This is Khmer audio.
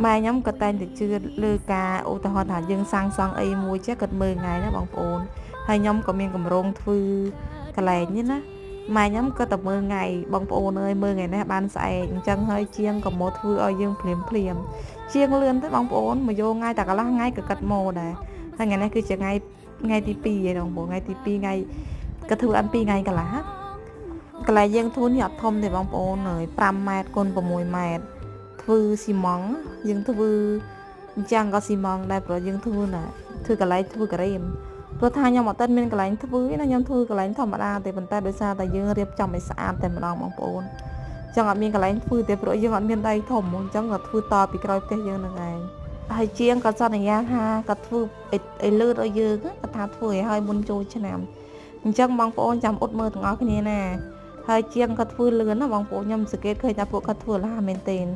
ម៉ែខ្ញុំក៏តែងតែជឿលើការឧទាហរណ៍ថាយើងសាងសង់អីមួយចេះគាត់មើលថ្ងៃណាបងប្អូនហើយខ្ញុំក៏មានកម្រងធ្វើកន្លែងនេះណាម៉ែខ្ញុំក៏តែមើលថ្ងៃបងប្អូនអើយមើលថ្ងៃនេះបានស្អែកអញ្ចឹងហើយជាងក៏មកធ្វើឲ្យយើងភ្លាមជាងលឿនទៅបងប្អូនមកយកថ្ងៃតែកន្លះថ្ងៃក៏កាត់មកដែរហើយថ្ងៃនេះគឺជាថ្ងៃទី2ឯងបងប្អូនថ្ងៃទី2ថ្ងៃក៏ធ្វើអត់2ថ្ងៃកន្លះកន្លែងយើងធ្វើនេះអត់ធំទេបងប្អូនអើយ5ម៉ែត្រគុណ6ម៉ែត្រធ្វើស៊ីម៉ង់យើងធ្វើអញ្ចឹងក៏ស៊ីម៉ង់ដែរព្រោះយើងធ្វើណាធ្វើកន្លែងធ្វើការ៉េមព្រោះថាខ្ញុំអត់ទាន់មានកន្លែងធ្វើទេណាខ្ញុំធ្វើកន្លែងធម្មតាទេប៉ុន្តែដោយសារតែយើងរៀបចំឲ្យស្អាតតែម្ដងបងប្អូនអញ្ចឹងអត់មានកន្លែងធ្វើទេព្រោះយើងអត់មានដីធំអញ្ចឹងក៏ធ្វើតពីក្រោយផ្ទះយើងនឹងឯងហើយជាងក៏សន្យាថាក៏ធ្វើឲ្យលឿនឲ្យយើងគាត់ថាធ្វើឲ្យមុនចូលឆ្នាំអញ្ចឹងបងប្អូនចាំអ៊ុតមើលទាំងអស់គ្នាណាហើយជាងគាត់ធ្វើលឿនណាបងប្អូនខ្ញុំសង្កេតឃើញថាពួកគាត់ធ្វើល្អមែនទែន